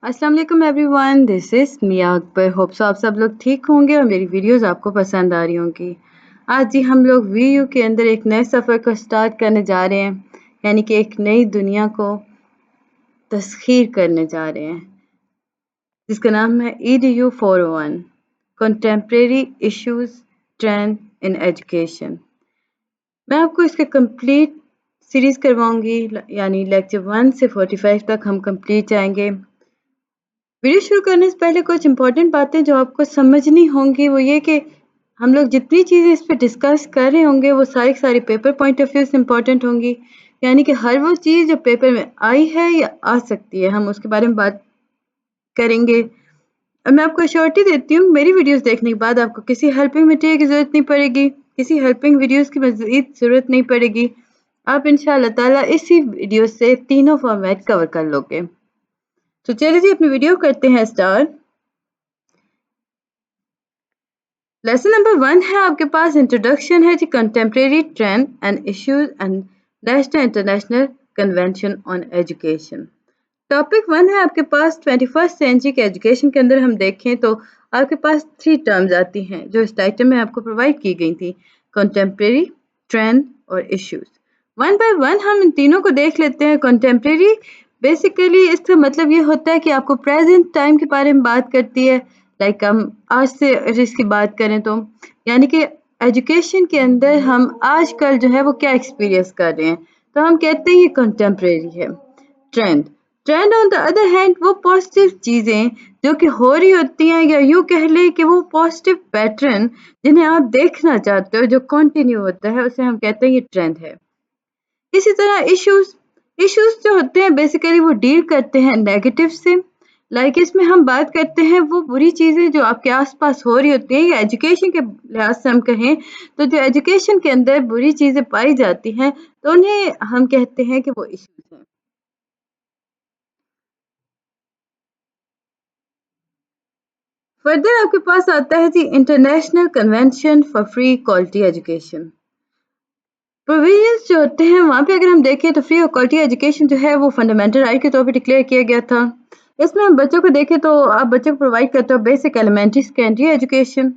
अस्सलाम वालेकुम everyone, this is Mian Akbar. Hope so आप सब लोग ठीक होंगे और मेरी वीडियोस आपको पसंद आ रही होंगी। आज जी हम लोग वीयू के अंदर एक नए सफ़र को स्टार्ट करने जा रहे हैं, यानी कि एक नई दुनिया को तस्खीर करने जा रहे हैं, जिसका नाम है EDU 401 contemporary issues trend in education. मैं आपको इसके कंप्लीट सीरीज़ करवाऊंगी, यानी लेक्चर 1 से 45 तक हम कंप्लीट जाएंगे। वीडियो शुरू करने से पहले कुछ इंपॉर्टेंट बातें जो आपको समझनी होंगी वो ये कि हम लोग जितनी चीज़ें इस पे डिस्कस कर रहे होंगे वो सारी पेपर पॉइंट ऑफ व्यू से इम्पॉर्टेंट होंगी, यानी कि हर वो चीज़ जो पेपर में आई है या आ सकती है हम उसके बारे में बात करेंगे। और मैं आपको श्योरिटी देती हूँ मेरी वीडियोस देखने के बाद आपको किसी हेल्पिंग मटेरियल की ज़रूरत नहीं पड़ेगी, किसी हेल्पिंग वीडियोस की मज़ीद ज़रूरत नहीं पड़ेगी। आप इंशाअल्लाह ताला इसी वीडियो से तीनों फॉर्मेट कवर कर लोगे। तो चलिए जी अपनी वीडियो करते हैं स्टार्ट। लेसन नंबर 1 है आपके पास इंट्रोडक्शन है जी contemporary trend and issues and national international convention on education. Topic 1 है आपके पास 21st सेंचुरी के एजुकेशन के अंदर हम देखें तो आपके पास 3 टर्म्स आती हैं जो इस टाइटल में आपको प्रोवाइड की गई थी, कंटेम्प्रेरी, ट्रेंड और इश्यूज। वन बाय वन हम इन तीनों को देख लेते हैं। कंटेम्प्रेरी बेसिकली इसका मतलब ये होता है कि आपको प्रेजेंट टाइम के बारे में बात करती है। लाइक हम आज से इसकी बात करें तो यानी कि एजुकेशन के अंदर हम आजकल जो है वो क्या एक्सपीरियंस कर रहे हैं, तो हम कहते हैं ये कंटेम्प्रेरी है। Trend trend on the other hand वो पॉजिटिव चीज़ें जो कि हो रही होती हैं, या यूँ कह लें कि वो पॉजिटिव पैटर्न जिन्हें आप देखना चाहते हो जो कंटिन्यू होता है उसे हम कहते हैं ये ट्रेंड है। इसी तरह इश्यूज इश्यूज जो होते हैं बेसिकली वो डील करते हैं नेगेटिव से। लाइक इसमें हम बात करते हैं वो बुरी चीज़ें जो आपके आसपास हो रही होती हैं, या एजुकेशन के लिहाज से हम कहें तो जो एजुकेशन के अंदर बुरी चीज़ें पाई जाती हैं तो उन्हें हम कहते हैं कि वो इश्यूज हैं। फर्दर आपके पास आता है जी international convention for free quality education. Provisions जो होते हैं वहाँ पे अगर हम देखें तो फ्री और क्वालिटी एजुकेशन जो है वो फंडामेंटल राइट के तौर पे डिक्लेयर किया गया था। इसमें हम बच्चों को देखें तो आप बच्चों को प्रोवाइड करते हो basic elementary secondary education.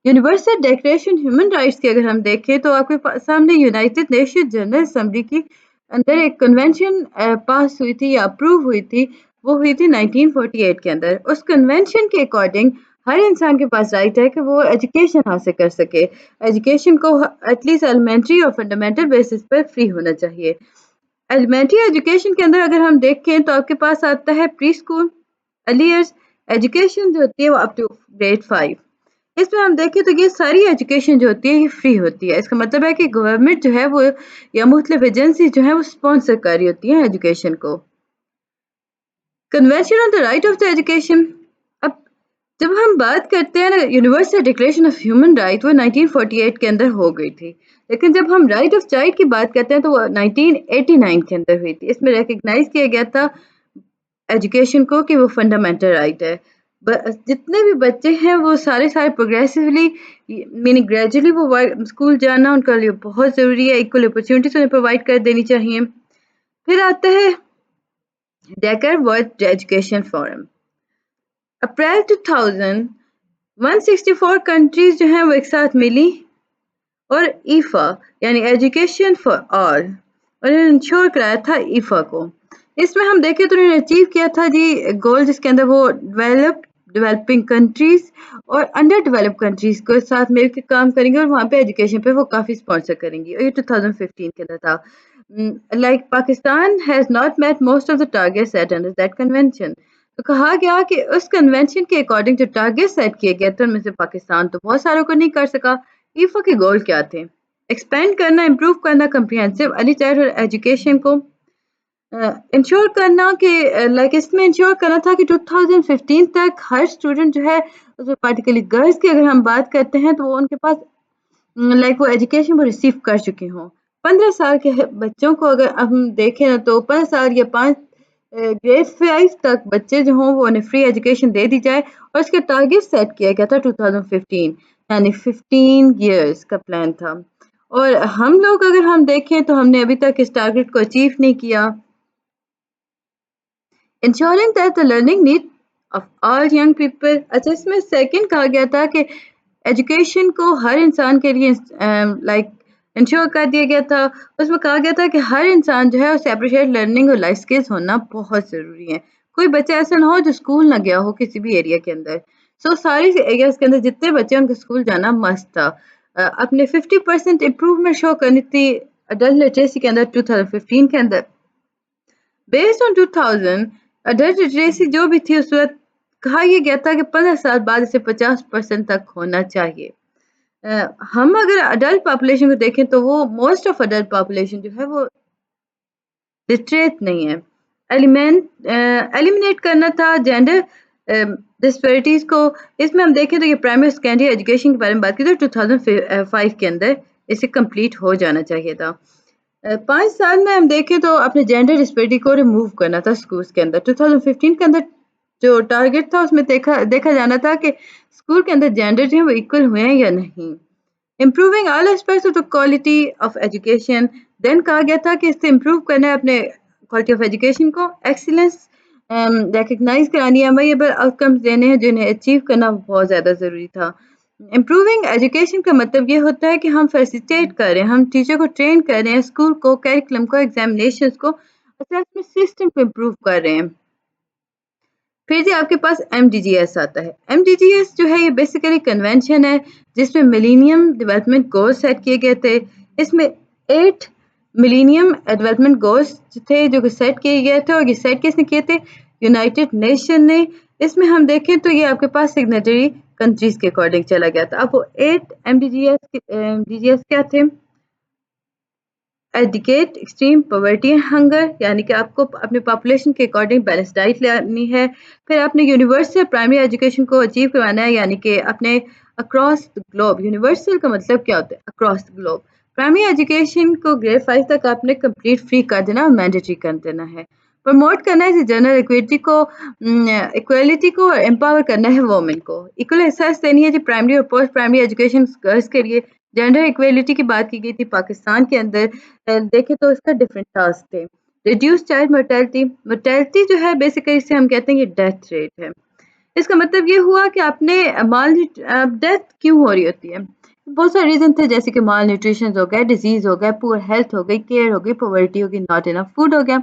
Universal declaration human rights की अगर हम देखें तो आपके सामने यूनाइटेड नेशन जनरल असेंबली की अंदर एक कन्वेंशन पास हुई थी या अप्रूव हुई थी, वो हुई थी 1948 के अंदर। उस कन्वेंशन के अकॉर्डिंग हर इंसान के पास राइट है कि वो एजुकेशन हासिल कर सके। एजुकेशन को एटलीस्ट एलिमेंट्री और फंडामेंटल बेसिस पर फ्री होना चाहिए। एलिमेंट्री एजुकेशन के अंदर अगर हम देखें तो आपके पास आता है pre school, early years education जो होती है वो अप टू ग्रेड 5। इसमें हम देखें तो ये सारी एजुकेशन जो होती है ये फ्री होती है। इसका मतलब है कि गवर्नमेंट जो है वो या मुख्तलिफ एजेंसी जो है वो स्पॉन्सर कर रही होती है एजुकेशन को। Convention on the right of the education, अब जब हम बात करते हैं ना universal declaration of human right वो 1948 के अंदर हो गई थी, लेकिन जब हम राइट ऑफ चाइल्ड की बात करते हैं तो वो 1989 के अंदर हुई थी। इसमें रिकग्नाइज किया गया था एजुकेशन को कि वो फंडामेंटल राइट है। जितने भी बच्चे हैं वो सारे प्रोग्रेसिवली मीनिंग ग्रेजुअली वो स्कूल जाना उनके लिए बहुत ज़रूरी है। इक्वल अपॉर्चुनिटीज उन्हें प्रोवाइड कर देनी चाहिए। फिर आता है डेकर वर्ल्ड एजुकेशन फोरम। अप्रैल 2000 164 कंट्रीज जो हैं वो एक साथ मिली और ईफा यानी एजुकेशन फॉर ऑल और इंश्योर कराया था ईफा को। इसमें हम देखें तो उन्होंने अचीव किया था जी गोल, जिसके अंदर वो डेवलपिंग कंट्रीज और अंडर डेवलप कंट्रीज को साथ मिलकर काम करेंगे और वहाँ पे एजुकेशन पे वो काफ़ी स्पॉन्सर करेंगी, और ये 2015 के अंदर था। Like Pakistan has not met most of the target set under that convention. तो कहा गया कि उस कन्वेंशन के अकॉर्डिंग जो टारगेट सेट किए गए थे उनमें से पाकिस्तान तो बहुत सारों को नहीं कर सका। ईफा के गोल क्या थे? एक्सपेंड करना, इम्प्रूव करना कम्प्रिहेंसिव अर्ली चाइल्डहुड एजुकेशन को, इंश्योर करना कि लाइक इसमें इंश्योर करना था कि 2015 तक हर स्टूडेंट जो है उसमें पार्टिकुलरली गर्ल्स की अगर हम बात करते हैं तो वो उनके पास लाइक वो एजुकेशन वो रिसीव कर चुके हों। 15 साल के बच्चों को अगर हम देखें ना तो 5 साल या 5 ग्रेड 5 तक बच्चे जो हों वो उन्हें फ्री एजुकेशन दे दी जाए, और इसका टारगेट सेट किया गया था 2015, यानी 15 ईयर्स का प्लान था। और हम लोग अगर हम देखें तो हमने अभी तक इस टारगेट को अचीव नहीं किया। Ensuring that the learning need of all young people. اچھا اس میں سیکنڈ کہا گیا تھا کہ ایجوکیشن کو ہر انسان کے لیے لائک انشور کر دیا گیا تھا. اس میں کہا گیا تھا کہ ہر انسان جو ہے اسے اپریشیٹ لرننگ اور لائف اسکلس ہونا بہت ضروری ہے. کوئی بچہ ایسا نہ ہو جو اسکول نہ گیا ہو کسی بھی ایریا کے اندر. سو ساری ایریاز کے اندر جتنے بچے ان کو اسکول جانا مسٹ تھا. اپنے 50% امپروومنٹ شو کرنی تھی اڈلٹ لٹریسی کے اندر 2015 کے اندر. بیسڈ آن 2000 اڈلٹ لٹریسی جو بھی تھی اس وقت کہا یہ گیا تھا کہ 15 سال بعد اسے 50% تک ہونا چاہیے. ہم اگر اڈلٹ پاپولیشن کو دیکھیں تو وہ موسٹ آف اڈلٹ پاپولیشن جو ہے وہ لٹریٹ نہیں ہے. ایلیمنیٹ کرنا تھا جینڈر ڈسپیرٹیز کو. اس میں ہم دیکھیں تو یہ پرائمری سیکنڈری ایجوکیشن کے بارے میں بات کی تو 2005 کے اندر اسے کمپلیٹ ہو جانا چاہیے تھا. 5 سال میں ہم دیکھیں تو اپنے جینڈر ڈسپیرٹی کو ریموو کرنا تھا اسکولس کے اندر. 2015 کے اندر جو ٹارگیٹ تھا اس میں دیکھا جانا تھا کہ اسکول کے اندر جینڈر جو ہے وہ ایکول ہوئے ہیں یا نہیں. Improving all aspects of the quality of education. Then کہا گیا تھا کہ اس سے امپروو کرنا ہے اپنے کوالٹی آف ایجوکیشن کو. ایکسیلنس ریکگنائز کرانی ہے, میجربل آؤٹ کمز دینے ہیں جنہیں اچیو کرنا بہت زیادہ ضروری تھا. امپروونگ ایجوکیشن کا مطلب یہ ہوتا ہے کہ ہم فیسیلیٹیٹ کر رہے ہیں, ہم ٹیچر کو ٹرین کر رہے ہیں, اسکول کو, کیریکولم کو, ایگزامینیشنز کو, اسیسمنٹ سسٹم کو امپروو کر رہے ہیں. پھر جی آپ کے پاس ایم ڈی جی ایس آتا ہے. ایم ڈی جی ایس جو ہے یہ بیسیکلی کنونشن ہے جس میں ملینیم ڈیولپمنٹ گولز سیٹ کیے گئے تھے. اس میں 8 ملینیم ڈیولپمنٹ گولز تھے جو کہ سیٹ کیے گئے تھے, اور یہ سیٹ کس نے کیے تھے؟ یونائٹیڈ نیشن نے. اس میں ہم دیکھیں تو یہ آپ کے پاس سگنیٹری کنٹریز کے اکارڈنگ چلا گیا تھا. اب وہ 8 ایم ڈی جی ایس کیا تھے؟ ایڈیکیٹ ایکسٹریم پاورٹی اینڈ ہنگر, یعنی کہ آپ کو اپنے پاپولیشن کے اکارڈنگ بیلنس ڈائٹ لینی ہے. پھر آپ نے یونیورسل پرائمری ایجوکیشن کو اچیو کروانا ہے, یعنی کہ اپنے اکراس گلوب. یونیورسل کا مطلب کیا ہوتا ہے؟ Across Globe. پرائمری ایجوکیشن کو گریڈ 5 تک آپ نے کمپلیٹ فری کر دینا اور مینڈیٹری کر دینا ہے. پروموٹ کرنا ہے جنرل ایکویلٹی کو اور امپاور کرنا ہے وومن کو. ایکول ایکسیس دینی ہے جی پرائمری اور پوسٹ پرائمری ایجوکیشن گرلس کے لیے. جینڈر ایکویلٹی کی بات کی گئی تھی پاکستان کے اندر. دیکھیں تو اس کا ڈفرینٹ ٹاسک تھے. Reduce child mortality. مرٹیلٹی جو ہے بیسیکلی اسے ہم کہتے ہیں یہ ڈیتھ ریٹ ہے. اس کا مطلب یہ ہوا کہ آپ نے ڈیتھ کیوں ہو رہی ہوتی ہے؟ بہت سارے ریزن تھے, جیسے کہ مال نیوٹریشن ہو گیا, ڈیزیز ہو گیا, پور ہیلتھ ہو گئی, کیئر ہو گئی, پاورٹی ہو گئی, ناٹ انف فوڈ ہو گیا.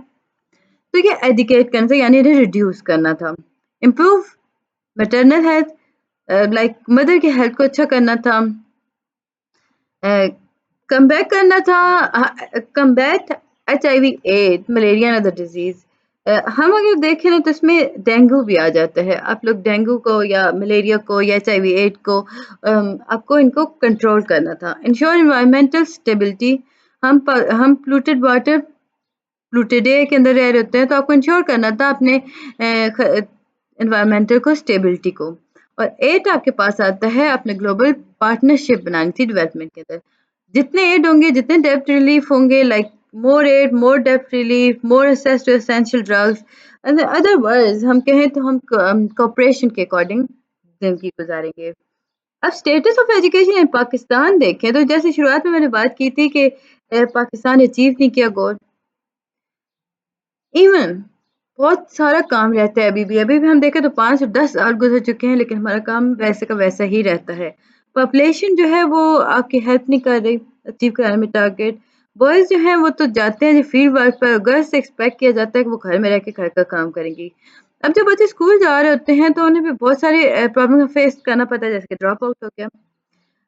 تو یہ ایڈیکیٹ کرنا تھا, یعنی انہیں ریڈیوس کرنا تھا. Improve maternal health, like mother کی ہیلتھ کو اچھا کرنا تھا. کم بیک کرنا تھا, combat H I V AIDS, malaria and other disease. ہم اگر دیکھیں نا تو اس میں ڈینگو بھی آ جاتا ہے. آپ لوگ ڈینگو کو یا ملیریا کو یا ایچ آئی وی ایڈ کو آپ کو ان کو کنٹرول کرنا تھا. Ensure environmental stability. ہم پولوٹیڈ واٹر, پولوٹیڈ ایئر کے اندر رہ رہے ہوتے ہیں, تو آپ کو انشور کرنا تھا اپنے انوائرمنٹل کو, اسٹیبلٹی کو. اور 8 آپ کے پاس آتا ہے اپنے گلوبل پارٹنرشپ بنانی تھی ڈیولپمنٹ کے اندر. جتنے ایڈ ہوں گے, جتنے ڈیپٹ ریلیف ہوں گے, لائک مور ایڈ, مور ڈیپٹ relief, more access to essential drugs. Other words ہم کہیں تو ہم کوپریشن کے اکارڈنگ زندگی گزاریں گے. اب status of education in Pakistan دیکھیں تو جیسے شروعات میں نے بات کی تھی کہ پاکستان اچیو نہیں کیا گول. ایون بہت سارا کام رہتا ہے ابھی بھی ہم دیکھیں تو 5 اور 10 سال گزر چکے ہیں, لیکن ہمارا کام ویسے کا ویسا ہی رہتا ہے. پاپولیشن جو ہے وہ آپ کی ہیلپ نہیں کر رہی اچیو کرنے میں ٹارگیٹ. بوائز جو ہیں وہ تو جاتے ہیں فیلڈ ورک پر, گرلس سے ایکسپیکٹ کیا جاتا ہے کہ وہ گھر میں رہ کے گھر کا کام کریں گی. اب جب بچے اسکول جا رہے ہوتے ہیں تو انہیں بھی بہت سارے پرابلم فیس کرنا پڑتا ہے, جیسے کہ ڈراپ آؤٹ ہو گیا.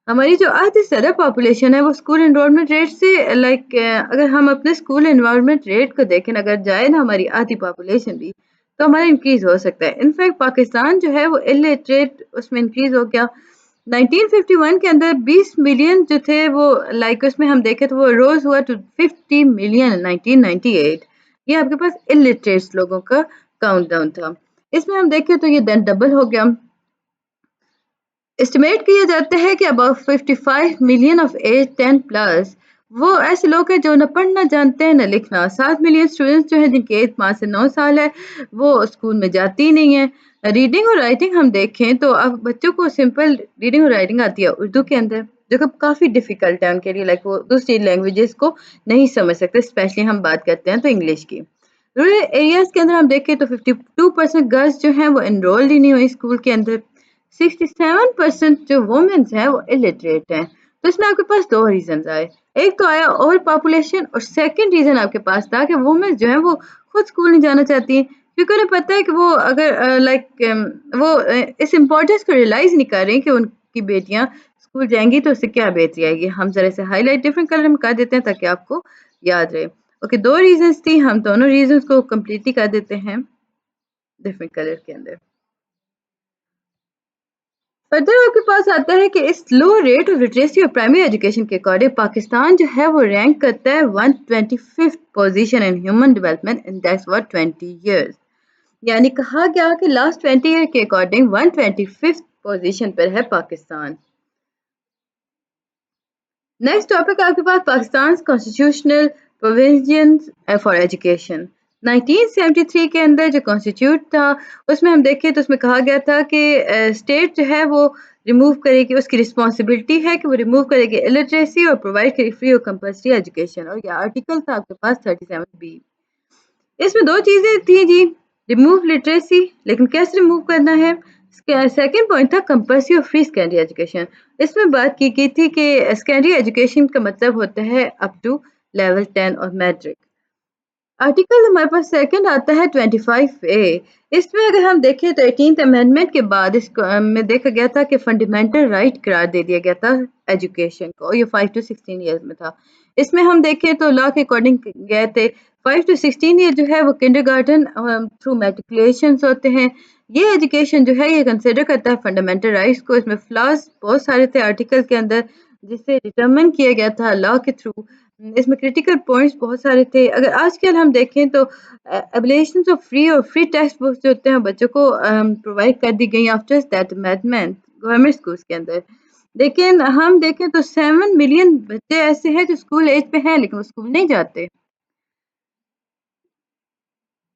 ہماری جو آدھی سے زیادہ پاپولیشن ہے وہ اسکول انرولمنٹ ریٹ سے لائک اگر ہم اپنے اسکول انرولمنٹ ریٹ کو دیکھیں, اگر جائے نا ہماری آدھی پاپولیشن بھی, تو ہمارا انکریز ہو سکتا ہے. انفیکٹ پاکستان جو ہے وہ الٹریٹ اس میں انکریز ہو گیا. 1951 کے اندر 20 ملین جو تھے وہ لائک اس میں ہم دیکھیں تو وہ روز ہوا ٹو 50 ملین 1998. یہ آپ کے پاس الٹریٹس لوگوں کا کاؤنٹ ڈاؤن تھا. اس میں ہم دیکھیں تو یہ دین ڈبل ہو گیا. اسٹیمیٹ کیا جاتا ہے کہ about 55 million of age 10 plus وہ ایسے لوگ ہیں جو نہ پڑھنا جانتے ہیں نہ لکھنا. 7 ملین اسٹوڈنٹس جو ہیں جن کی ایج 5 سے 9 سال ہے وہ اسکول میں جاتی ہی نہیں ہے. ریڈنگ اور رائٹنگ ہم دیکھیں تو اب بچوں کو سمپل ریڈنگ اور رائٹنگ آتی ہے اردو کے اندر, جو کہ کافی ڈیفیکلٹ ہے ان کے لیے, لائک وہ دوسری لینگویجز کو نہیں سمجھ سکتے, اسپیشلی ہم بات کرتے ہیں تو انگلش کی. रूरल एरियाज के अंदर हम देखें तो 52% गर्ल्स जो हैं वो एनरोल्ड ही नहीं हुई स्कूल के अंदर। 67% जो वुमेन्स हैं वो इलिटरेट हैं। तो इसमें आपके पास दो रीजन आए। एक तो आया ओवर पॉपुलेशन और सेकंड रीजन आपके पास था कि वुमेन्स जो हैं वो खुद स्कूल नहीं जाना चाहती हैं, क्योंकि उन्हें पता है कि वो अगर इस इम्पोर्टेंस को रियलाइज नहीं कर रही कि उनकी बेटियां स्कूल जाएंगी तो उससे क्या बेहतरी आएगी। हम जरा से हाईलाइट डिफरेंट कलर में कर देते हैं ताकि आपको याद रहे। ओके, दो रीजंस थी, हम दोनों रीजंस को कंप्लीटली कर देते हैं डिफरेंट कलर के अंदर। फर्दर आपके पास आता है कि इस लो रेट ऑफ लिटरेसी और प्राइमरी एजुकेशन के अकॉर्डिंग पाकिस्तान जो है वो रैंक करता है 125th position in human development index for 20 years. यानी कहा गया कि लास्ट 20 ईयर के अकॉर्डिंग 125th पोजीशन पर है पाकिस्तान। नेक्स्ट टॉपिक आपके पास Pakistan constitutional provisions for education. 1973 के अंदर जो कॉन्स्टिट्यूट था उसमें हम देखें तो उसमें कहा गया था कि स्टेट जो है वो रिमूव करेगी, उसकी रिस्पॉन्सिबिलिटी है कि वो रिमूव करेगी इलिटरेसी और प्रोवाइड करेगी फ्री और कंपल्सरी एजुकेशन। और ये आर्टिकल था आपके पास 37B। इसमें दो चीजें थी जी, रिमूव लिटरेसी, लेकिन कैसे रिमूव करना है। सेकेंड पॉइंट था कंपल्सरी और फ्री सेकेंडरी एजुकेशन। इसमें बात की गई थी कि सेकेंडरी एजुकेशन का मतलब होता है अप टू लेवल 10 और मैट्रिक। आर्टिकल हमारे पास सेकंड आता है 25A। इसमें अगर हम देखें तो 18th अमेंडमेंट के बाद इसको में देखा गया था कि फंडामेंटल राइट करार दे दिया गया था एजुकेशन को। ये 5 to 16 ईयर्स में था। इसमें हम देखें तो लॉ के अकॉर्डिंग गए थे 5 to 16 ईयर जो है वो किंडरगार्टन थ्रू मैट्रिकुलेशन होते हैं। ये एजुकेशन जो है ये कंसिडर करता है फंडामेंटल राइट्स को। इसमें फ्लॉज बहुत सारे थे आर्टिकल के अंदर जिसे डिटरमिन किया गया था लॉ के थ्रू। इसमें क्रिटिकल पॉइंट्स बहुत सारे थे। अगर आजकल हम देखें तो एबलेशंस ऑफ फ्री और फ्री टेक्स्ट बुक्स जो होते हैं बच्चों को प्रोवाइड कर दी गई after that amendment government schools के अंदर। लेकिन हम देखें तो 7 मिलियन बच्चे ऐसे हैं जो स्कूल एज पे हैं लेकिन वो स्कूल नहीं जाते।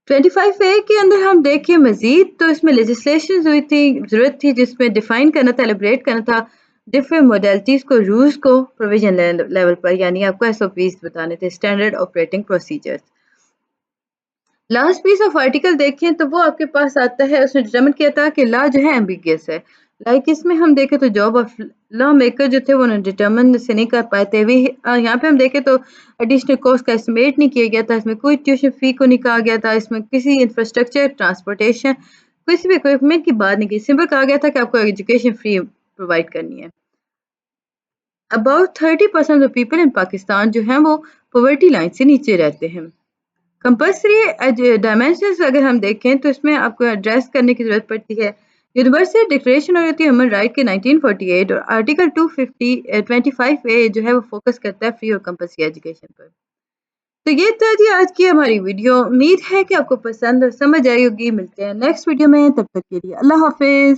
25A के अंदर हम देखें मजीद तो इसमें लेजिस्लेशन हुई थी, जरूरत थी जिसमें डिफाइन करना था, एलिब्रेट करना था डिफरेंट मोडेलिटीज को, रूल्स को प्रोविजन लेवल पर, यानी आपको SOPs बताने थे, standard operating procedures. Last piece of article देखें तो वो आपके पास आता है, उसने डिटरमिन किया था कि लॉ जो है एम्बिगियस है। लाइक इसमें हम देखें तो जॉब ऑफ लॉ मेकर जो थे वो डिटरमिन से नहीं कर पाए थे। भी यहाँ पे हम देखें तो एडिशनल कॉस्ट का एस्टिमेट नहीं किया गया था, इसमें कोई ट्यूशन फी को नहीं कहा गया था, इसमें किसी इंफ्रास्ट्रक्चर ट्रांसपोर्टेशन किसी भी इक्विपमेंट की बात नहीं की। सिंपल कहा गया था कि आपको एजुकेशन फ्री प्रोवाइड करनी है। About 30% of people in Pakistan जो हैं वो पॉवर्टी लाइन से नीचे रहते हैं। कंपल्सरी डायमेंशंस अगर हम देखें तो इसमें आपको एड्रेस करने की ज़रूरत पड़ती है। Universal declaration of human right के 1948 और आर्टिकल 25A जो है वो फोकस करता है फ्री और कंपल्सरी एजुकेशन पर। तो ये था जी आज की हमारी वीडियो। उम्मीद है कि आपको पसंद और समझ आई होगी। मिलते हैं नेक्स्ट वीडियो में, तब तक के लिए अल्लाह हाफिज।